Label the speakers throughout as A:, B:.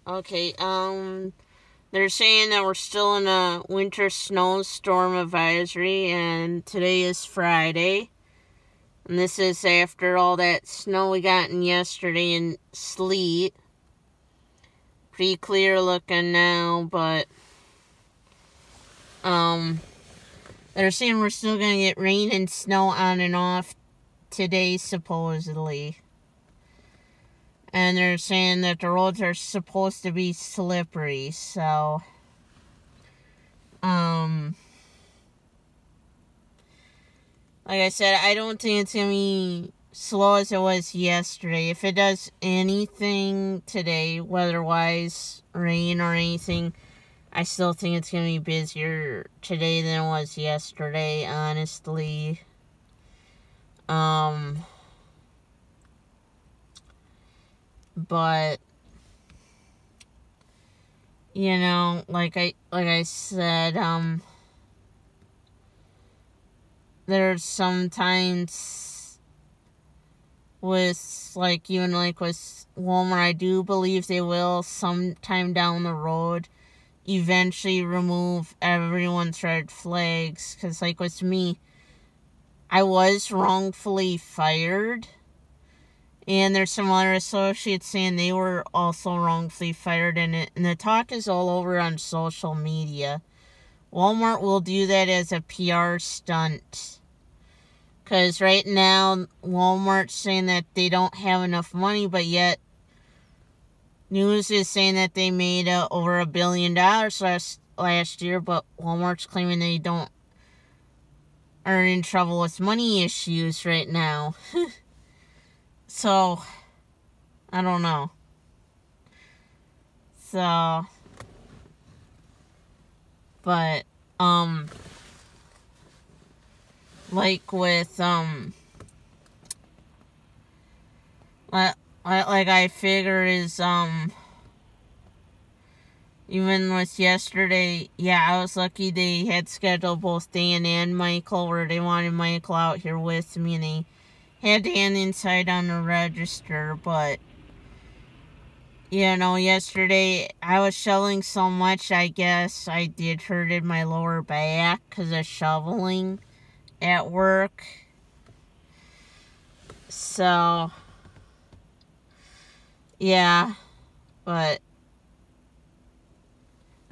A: Okay, they're saying that we're still in a winter snowstorm advisory, and today is Friday. And this is after all that snow we got in yesterday and sleet. Pretty clear looking now, but, they're saying we're still gonna get rain and snow on and off today, supposedly. And they're saying that the roads are supposed to be slippery, so, like I said, I don't think it's gonna be slow as it was yesterday. If it does anything today, weather-wise, rain or anything, I still think it's gonna be busier today than it was yesterday, honestly. But you know, like I said, there's sometimes with, like, even like with Walmart, I do believe they will sometime down the road eventually remove everyone's red flags. Because, like, with me, I was wrongfully fired, and there's some other associates saying they were also wrongfully fired, and the talk is all over on social media. Walmart will do that as a PR stunt. Because right now, Walmart's saying that they don't have enough money, but yet news is saying that they made over $1 billion last year, but Walmart's claiming they are in trouble with money issues right now. So, I don't know. So, but, like with, like I figure is, even with yesterday, yeah, I was lucky they had scheduled both Dan and Michael, where they wanted Michael out here with me, and they had Dan inside on the register. But, you know, yesterday I was shoveling so much, I guess I did hurted my lower back because of shoveling at work. So, yeah, but,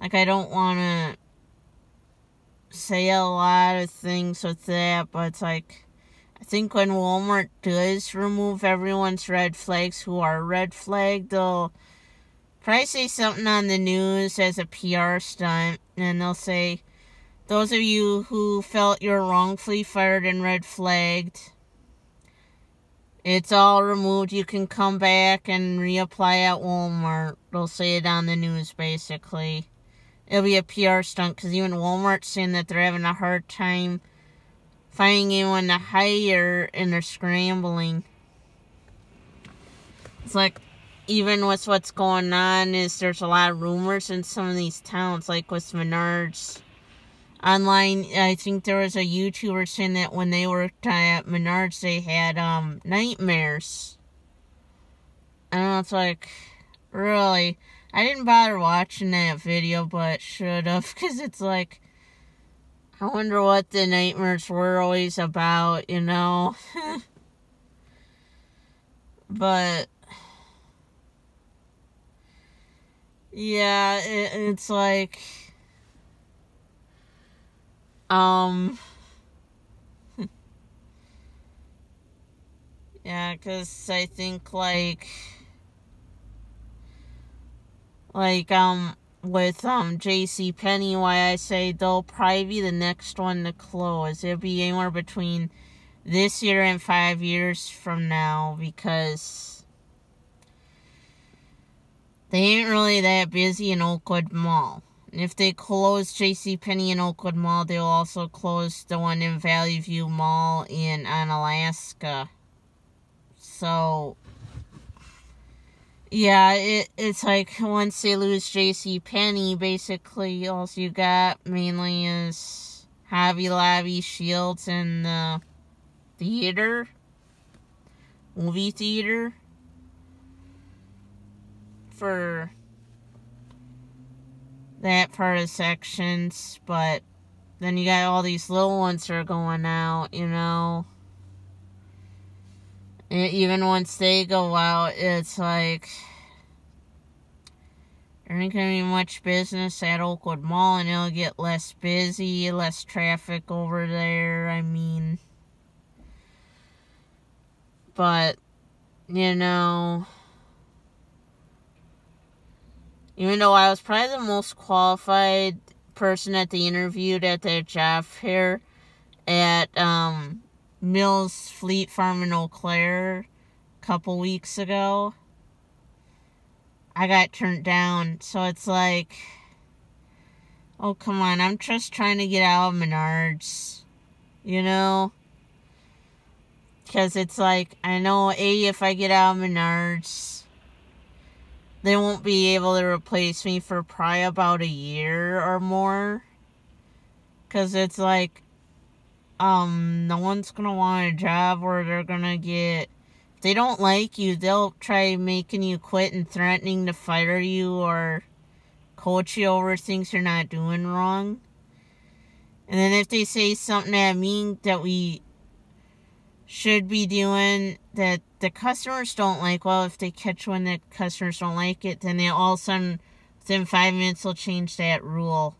A: like, I don't want to say a lot of things with that, but it's like, I think when Walmart does remove everyone's red flags who are red flagged, they'll probably say something on the news as a PR stunt, and they'll say, those of you who felt you're wrongfully fired and red flagged, it's all removed. You can come back and reapply at Walmart. They'll say it on the news, basically. It'll be a PR stunt, because even Walmart's saying that they're having a hard time finding anyone to hire, and they're scrambling. It's like, even with what's going on, is there's a lot of rumors in some of these towns, like with Menards. Online, I think there was a YouTuber saying that when they worked at Menards, they had nightmares. I don't know, it's like, really? I didn't bother watching that video, but should have, because it's like, I wonder what the nightmares were always about, you know? But, yeah, it's like, yeah, because I think, like, with, JCPenney, why I say they'll probably be the next one to close. It'll be anywhere between this year and 5 years from now, because they ain't really that busy in Oakwood Mall. And if they close JCPenney in Oakwood Mall, they'll also close the one in Valley View Mall in Alaska. So, yeah, it's like, once they lose JCPenney, basically all you got mainly is Hobby Lobby, Shields, and the movie theater, for that part of sections, but then you got all these little ones that are going out, you know. And even once they go out, it's like there ain't gonna be much business at Oakwood Mall, and it'll get less busy, less traffic over there. I mean, but you know, even though I was probably the most qualified person that they interviewed at that job fair at Mills Fleet Farm in Eau Claire a couple weeks ago, I got turned down. So it's like, oh, come on, I'm just trying to get out of Menards, you know? Because it's like, I know, if I get out of Menards, they won't be able to replace me for probably about a year or more. Because it's like, no one's going to want a job where they're going to get, if they don't like you, they'll try making you quit and threatening to fire you or coach you over things you're not doing wrong. And then if they say something that mean that we should be doing that the customers don't like, well, if they catch one that customers don't like it, then they all of a sudden, within 5 minutes, will change that rule.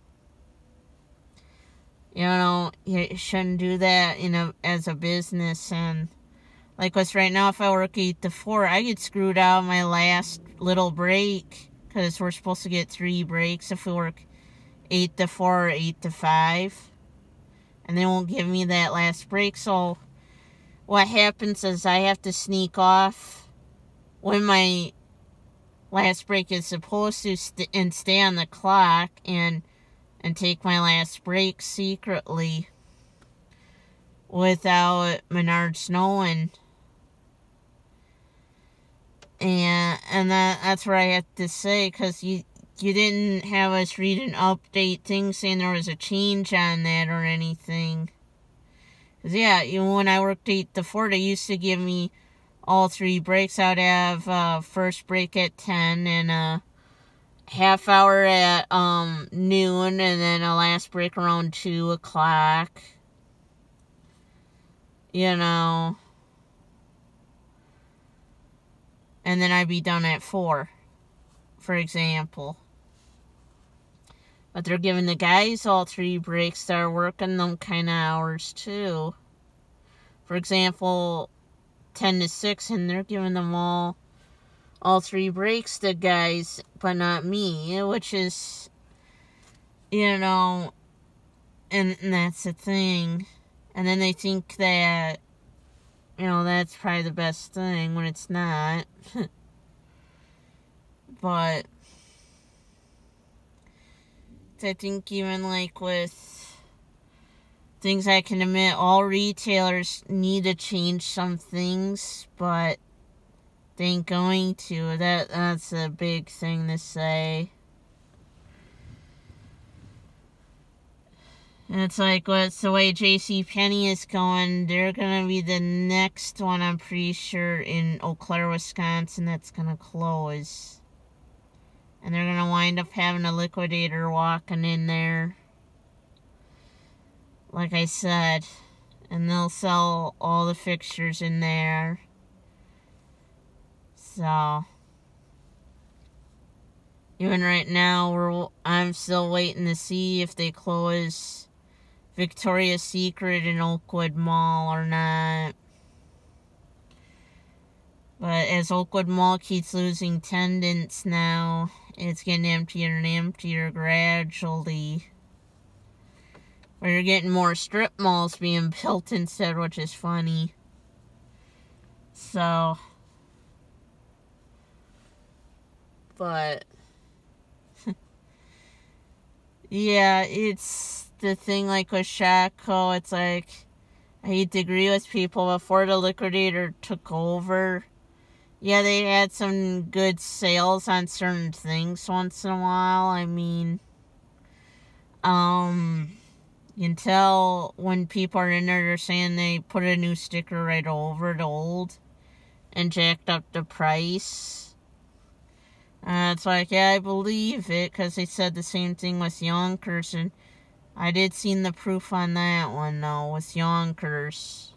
A: You know, you shouldn't do that, you know, as a business. And like what's right now, if I work 8 to 4, I get screwed out of my last little break, because we're supposed to get 3 breaks if we work 8 to 4 or 8 to 5. And they won't give me that last break. So what happens is I have to sneak off when my last break is supposed to and stay on the clock and take my last break secretly without Menards knowing. And that's what I have to say, because you didn't have us read an update thing saying there was a change on that or anything. Because, yeah, when I worked 8 to 4, they used to give me all 3 breaks. I'd have first break at 10 and a half hour at noon, and then a last break around 2 o'clock. You know. And then I'd be done at 4, for example. But they're giving the guys all 3 breaks that are working them kind of hours too. For example, 10 to 6, and they're giving them all 3 breaks to guys, but not me, which is, you know, and that's the thing. And then they think that, you know, that's probably the best thing when it's not. But I think even like with things I can admit, all retailers need to change some things, but they ain't going to. That's a big thing to say. And it's like, what's the way JCPenney is going, they're going to be the next one, I'm pretty sure, in Eau Claire, Wisconsin, that's going to close. And they're going to wind up having a liquidator walking in there, like I said. And they'll sell all the fixtures in there. So, even right now, I'm still waiting to see if they close Victoria's Secret in Oakwood Mall or not. But as Oakwood Mall keeps losing tenants now, it's getting emptier and emptier gradually. But you're getting more strip malls being built instead, which is funny. So, but yeah, it's the thing like with Shotco, it's like, I hate to agree with people, before the liquidator took over, yeah, they had some good sales on certain things once in a while. I mean, you can tell when people are in there, they're saying they put a new sticker right over the old and jacked up the price. it's like, yeah, I believe it, because they said the same thing with Yonkers, and I did see the proof on that one, though, with Yonkers.